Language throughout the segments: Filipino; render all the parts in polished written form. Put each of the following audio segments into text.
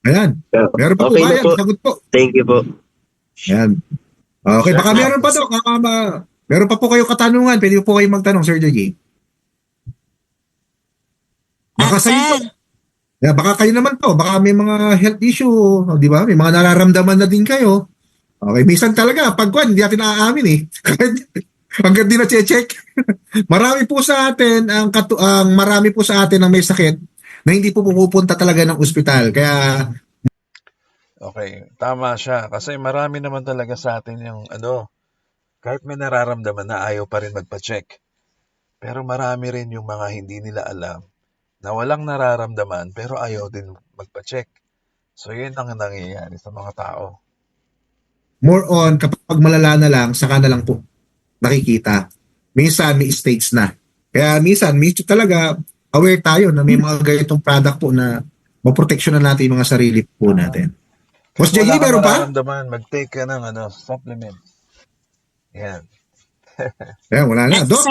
Ayan. Meron pa po Okay ba? na Ayan, po. sagot po. Thank you po. Ayan. Okay, baka meron pa daw. Meron pa po kayo katanungan. Pwede po kayo magtanong, Sir JJ. Baka sa inyo. Sir, Yeah, baka kayo naman po. Baka may mga health issue. Di ba? May mga nararamdaman na din kayo. Okay, minsan talaga, pag hindi natin naaamin eh. Hanggang di na check. Marami po sa atin marami po sa atin ang may sakit na hindi po pupunta talaga ng ospital. Kaya Okay, tama siya. Kasi marami naman talaga sa atin yung kahit may nararamdaman na ayaw pa rin magpa-check. Pero marami rin yung mga hindi nila alam na walang nararamdaman pero ayaw din magpa-check. So yun ang nangyayari sa mga tao. more on kapag malala na lang, saka na lang po nakikita. Minsan may stage na. Kaya minsan talaga aware tayo na may mga ganitong product po na maproteksyon na natin yung mga sarili po natin. Boss Kung JJ, wala kang meron pa? nararamdaman, mag-take ka ng supplement. Yan. Kaya wala na. Doc,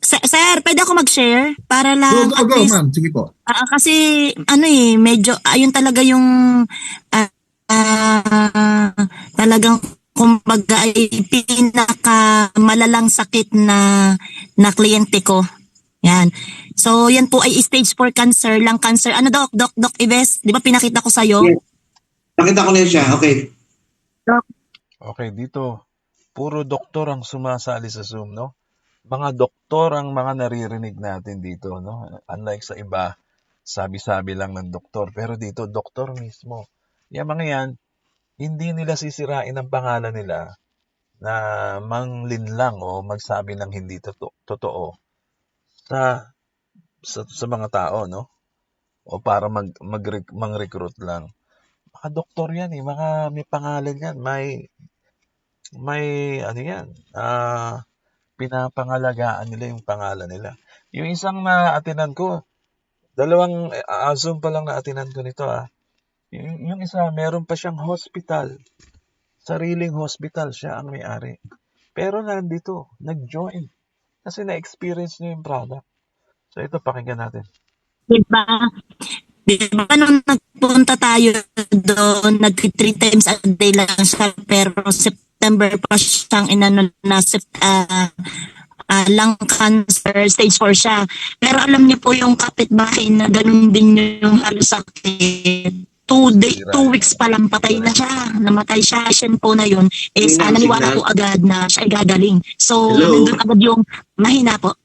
sir, pwede ako mag-share para lang at go, least ma'am. Sige po. kasi medyo ayun talaga yung talagang kumbaga ay pinaka malalang sakit na kliyente ko. Yan. So yan po ay stage 4 cancer, lung cancer. Ano Doc Ives, 'di ba pinakita ko sa iyo? Yes. Nakita ko na siya. Okay. Okay, dito, puro doktor ang sumasali sa Zoom, no? Mga doktor ang mga naririnig natin dito, no? Unlike sa iba, sabi-sabi lang ng doktor. Pero dito, doktor mismo. Yung mga yan, hindi nila sisirain ang pangalan nila na manglinlang o magsabi ng hindi totoo sa mga tao, no? O para mang-recruit lang. Mga doktor yan eh, mga may pangalan yan, may yan, pinapangalagaan nila yung pangalan nila. Yung isang na-atinan ko, dalawang Zoom pa lang na-atinan ko nito Yung isa, meron pa siyang hospital. Sariling hospital, siya ang may-ari. Pero nandito, nag-join. Kasi na-experience niya yung product. So ito, pakinggan natin. Diba? Nung nagpunta tayo doon, nag-3 times a day lang siya, pero September pa siyang inano na lung cancer, stage 4 siya. Pero alam niyo po yung kapitbahay na ganun din yung halos sakit. 2 weeks pa lang patay na siya. Namatay siya. Patient po na yun is naniwala po agad na siya ay gagaling. So, nandun agad yung mahina po.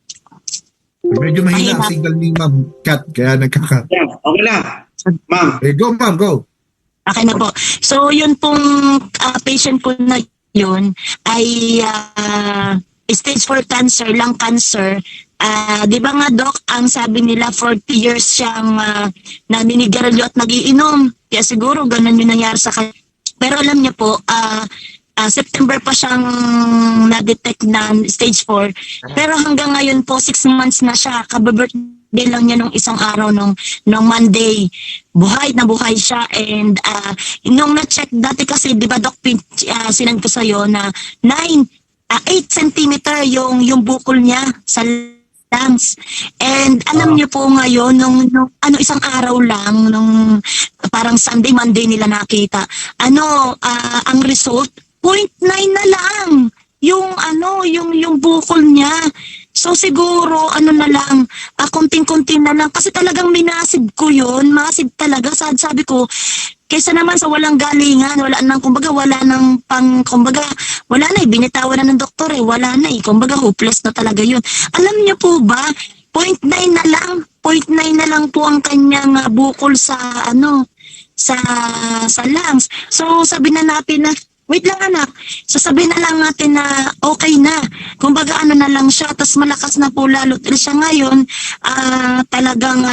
Medyo mahina ang signal ni Ma'am Kat, kaya nagkaka... Yeah, okay na. Ma'am. Go, ma'am, go. Okay na po. So, yun pong patient ko na yun ay stage 4 cancer, lung cancer. Di ba nga, Doc, ang sabi nila 40 years siyang naninigarilyo at nagiinom. Kaya siguro ganun yung nangyari sa kanya. Pero alam niya po, September pa siyang na-detect na stage 4. Pero hanggang ngayon po, 6 months na siya. Kababirthday lang niya nung isang araw, nung Monday. Buhay na buhay siya. And nung na-check dati kasi, di ba Doc, sinand ko sa'yo na 8 centimeter yung bukol niya sa lungs. And alam niyo po ngayon, nung isang araw lang, nung parang Sunday, Monday nila nakita, ang result, 0.9 na lang yung bukol niya. So siguro na lang, konting-konti na lang kasi talagang minasid ko yun, masid talaga. Sabi ko, kaysa naman sa walang galingan, wala nang binitawan na ng doktor wala na kumbaga hopeless na talaga yun. Alam niyo po ba, 0.9 na lang po ang kanyang bukol sa lungs. So sabi na natin na wait lang anak, sasabihin na lang natin na okay na. Kumbaga na lang siya, tas malakas na po lalo siya ngayon, talagang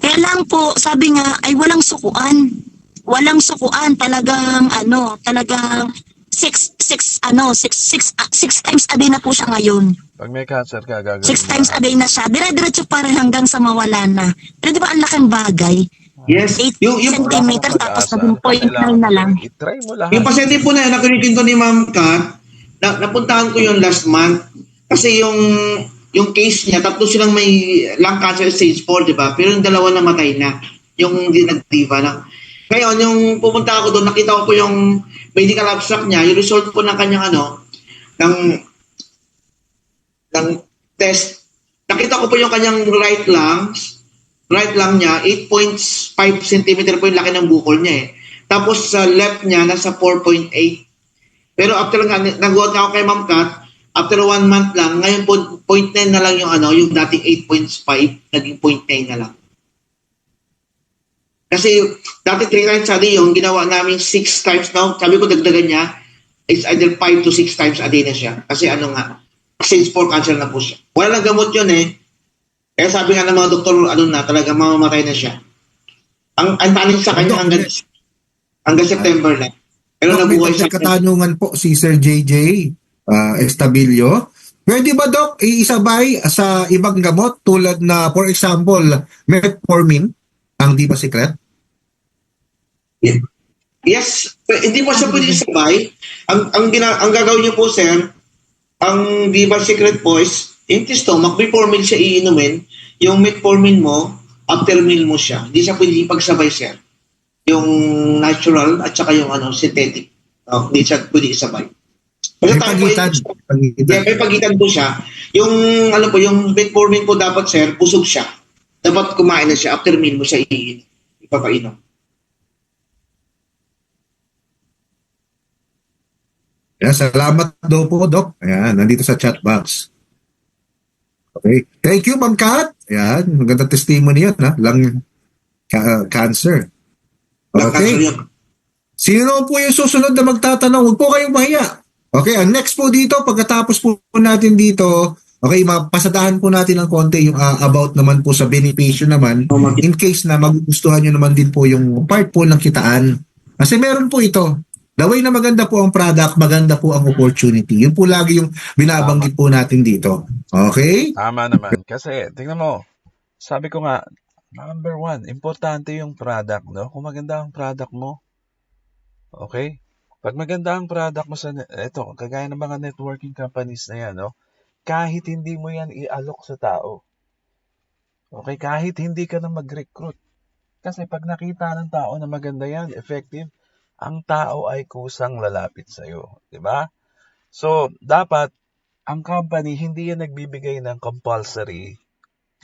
Kaya lang po, sabi nga, ay walang sukuan, talagang six times a day na po siya ngayon. Pag may cancer ka, gagawin 6 times a day na siya. Dire-diretso pa rin hanggang sa mawala na. Pero di ba ang laking bagay? Yes. 8 centimeters tapos naging 0.9 na lang. I-try mo lahat. Yung pasyente po na nakurikin ko ni Ma'am Kat, napuntahan ko yung last month. Kasi yung case niya, tatlo silang may lung cancer stage 4, di ba? Pero yung dalawa namatay na. Yung hindi nag-diva lang. Ngayon, yung pumunta ako doon, nakita ko po yung medical abstract niya, yung result po ng kanyang ng test. Nakita ko po yung kanyang right lung niya, 8.5 cm po yung laki ng bukol niya eh. Tapos sa left niya, nasa 4.8. Pero after nag-work ako kay Ma'am Kat, after 1 month lang, ngayon po 0.9 na lang yung yung dating 8.5, naging 0.9 na lang. Kasi dati 3 times a day yung ginawa namin 6 times now. Sabi ko dagdagan niya, it's either 5 to 6 times a day na siya. Kasi stage 4 cancer na po siya. Wala lang gamot yun eh. Kaya sabi nga ng mga doktor, talaga mamamatay na siya. Ang tanin sa kanya hanggang September na. Pero Doc, may nabuhay siya. katanungan po si Sir JJ Estabilio. Pwede ba, Doc, iisabay sa ibang gamot tulad na, for example, metformin, ang Diva Secret? Yes, hindi mo siya pwede sabay. Ang gagawin niyo po, sir, ang Diva Secret po is empty stomach, before meal siya iinumin. Yung metformin mo, after meal mo siya. Hindi siya pwede ipagsabay, sir. Yung natural at saka yung synthetic. Hindi siya pwede isabay. May pagitan. May pagitan po siya. Yung yung metformin po dapat, sir, busog siya. Dapat kumain na siya. After meal mo siya ipapainom. Yan, salamat daw po, Doc. Ayan, nandito sa chat box. Okay. Thank you, Ma'am Kat. Ayan, magandang testimony yan, ha? Lung cancer. Okay. Sino po yung susunod na magtatanong? Huwag po kayong mahiya. Okay, ang next po dito, pagkatapos po natin dito, okay, mapasadahan po natin ng konti yung about naman po sa benepisyo naman in case na magugustuhan nyo naman din po yung part po ng kitaan. Kasi meron po ito. The way na maganda po ang product, maganda po ang opportunity. Yun po lagi yung binabanggit po natin dito. Okay? Tama naman. Kasi, tingnan mo, sabi ko nga, number 1, importante yung product, no? Kung maganda ang product mo, okay? Pag maganda ang product mo eto, kagaya ng mga networking companies na yan, no? Kahit hindi mo yan i-alok sa tao, okay? Kahit hindi ka na mag-recruit. Kasi pag nakita ng tao na maganda yan, effective, ang tao ay kusang lalapit sa'yo. Diba? So, dapat, ang company, hindi yan nagbibigay ng compulsory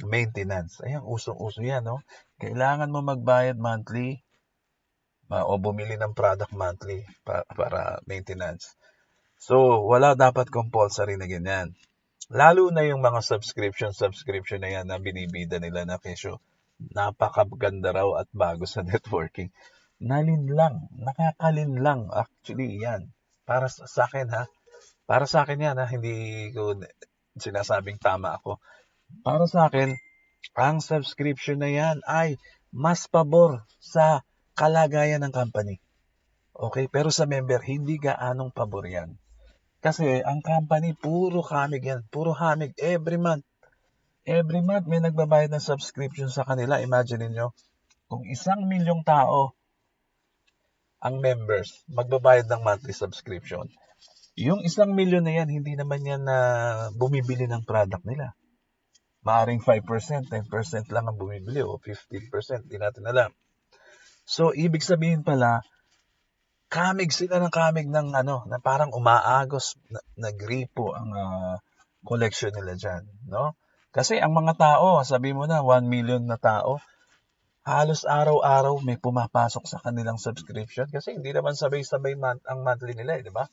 maintenance. Ayan, usong-uso yan, no? Kailangan mo magbayad monthly o bumili ng product monthly para maintenance. So, wala dapat compulsory na ganyan. Lalo na yung mga subscription na yan na binibida nila na kesyo. Napakaganda raw at bago sa networking. Nakakalinlang actually yan. Para sa akin ha. Para sa akin yan ha. Hindi ko sinasabing tama ako. Para sa akin, ang subscription na yan ay mas pabor sa kalagayan ng company. Okay? Pero sa member, hindi gaanong pabor yan. Kasi ang company, puro hamig yan. Puro hamig every month. Every month may nagbabayad ng subscription sa kanila. Imagine niyo kung 1 milyong tao ang members, magbabayad ng monthly subscription. Yung 1 milyon na yan, hindi naman yan na bumibili ng product nila. Maaring 5%, 10% lang ang bumibili o 15%, di natin alam. So, ibig sabihin pala, kamig sila ng na parang umaagos, nagripo ang collection nila dyan, no? Kasi ang mga tao, sabi mo na 1 million na tao, halos araw-araw may pumapasok sa kanilang subscription kasi hindi naman sabay-sabay ang monthly nila, di ba?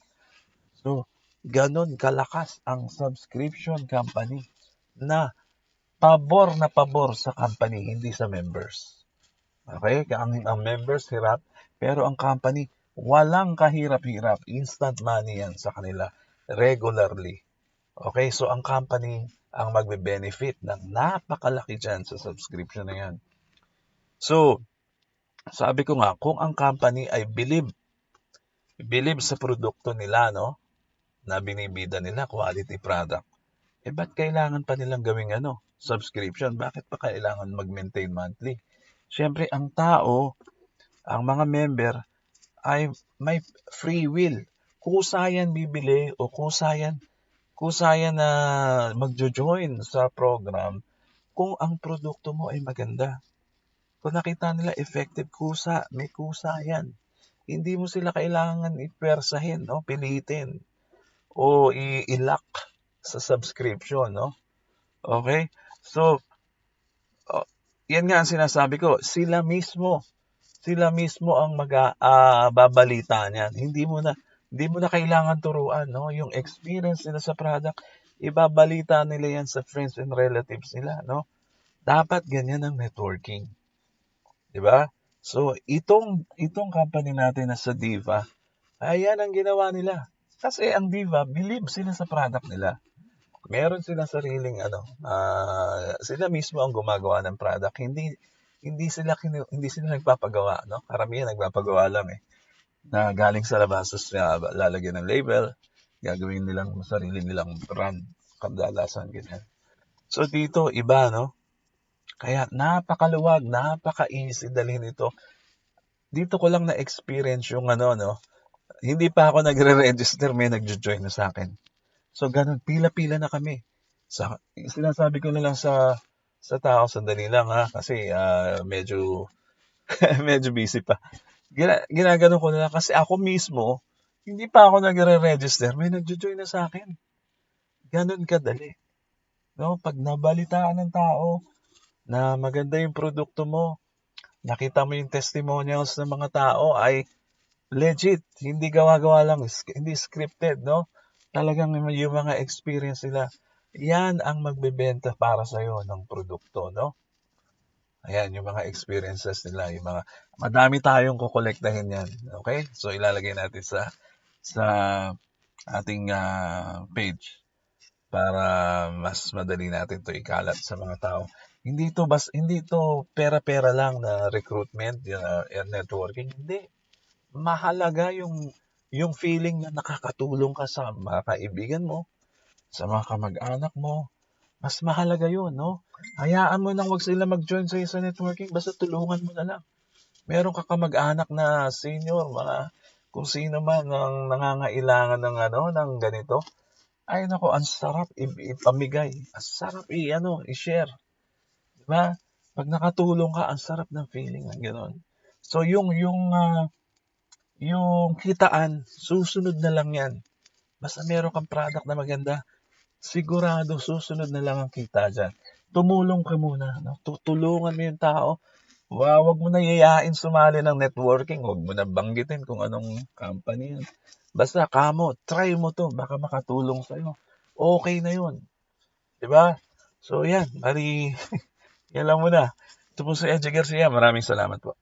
So, ganun kalakas ang subscription company na pabor sa company, hindi sa members. Okay? Ang members hirap, pero ang company walang kahirap-hirap. Instant money yan sa kanila. Regularly. Okay? So, ang company ang magbe-benefit ng napakalaki dyan sa subscription na yan. So, sabi ko nga, kung ang company ay believe sa produkto nila, no? Na binibida nila, quality product. Ba't kailangan pa nilang gawing subscription? Bakit pa kailangan mag-maintain monthly? Siyempre, ang tao, ang mga member, ay may free will. Kusa yan bibili o kusa yan na magjo-join sa program kung ang produkto mo ay maganda. Kung nakita nila effective, kusa, may kusa yan. Hindi mo sila kailangan ipersahin, no? Pilitin o i-lock sa subscription, no? Okay? So, yan nga ang sinasabi ko, sila mismo ang babalita niyan. Hindi mo na kailangan turuan, no? Yung experience nila sa product, ibabalita nila yan sa friends and relatives nila, no? Dapat ganyan ang networking. 'Di ba? So, itong company natin na sa Diva, ayan ang ginawa nila. Kasi ang Diva, believe sila sa product nila. Meron silang sariling sila mismo ang gumagawa ng product. Hindi sila nagpapagawa, no? Karamihan nagpapagawa lang na galing sa labas, lalagyan ng label, gagawin nilang sarili nilang brand, kadalasan ganyan. So dito iba, no? Kaya napakaluwag, napaka-easy dalhin ito. Dito ko lang na-experience yung no? Hindi pa ako nagre-register, may nagjo-join na sa akin. So ganun, pila-pila na kami. Sinasabi ko na lang sa tao, sandali lang ha, kasi medyo medyo busy pa. Ginagano ko na lang kasi ako mismo, hindi pa ako nagre-register, may nagjo-join na sa akin. Ganun kadali. No, pag nabalitaan ng tao na maganda yung produkto mo, nakita mo yung testimonials ng mga tao ay legit, hindi gawa-gawa lang, hindi scripted, no? Talagang yung mga experience nila, yan ang magbebenta para sa'yo ng produkto, no? Ayan, yung mga experiences nila, madami tayong kukolektahin yan, okay? So, ilalagay natin sa ating page para mas madali natin to ikalat sa mga tao. Hindi to pera-pera lang na recruitment, networking, hindi. Mahalaga yung feeling na nakakatulong ka sa mga kaibigan mo, sa mga kamag-anak mo. Mas mahalaga yun, no? Hayaan mo nang wag sila mag-join sa'yo sa networking, basta tulungan mo na lang. Meron ka kamag-anak na senior, kung sino man ang nangangailangan ng ganito. Ay nako, ang sarap ipamigay. Ang sarap i-share. Diba? Pag nakatulong ka, ang sarap ng feeling ng gano'n. So yung kitaan, susunod na lang yan. Basta meron kang product na maganda, sigurado susunod na lang ang kita dyan. Tumulong ka muna. No? Tutulungan mo yung tao. Wag mo na yayain sumali ng networking. Wag mo na banggitin kung anong company yan. Basta try mo to. Baka makatulong sa'yo. Okay na yun. Diba? So yan, yan lang muna. Ito po si Edge Garcia. Maraming salamat po.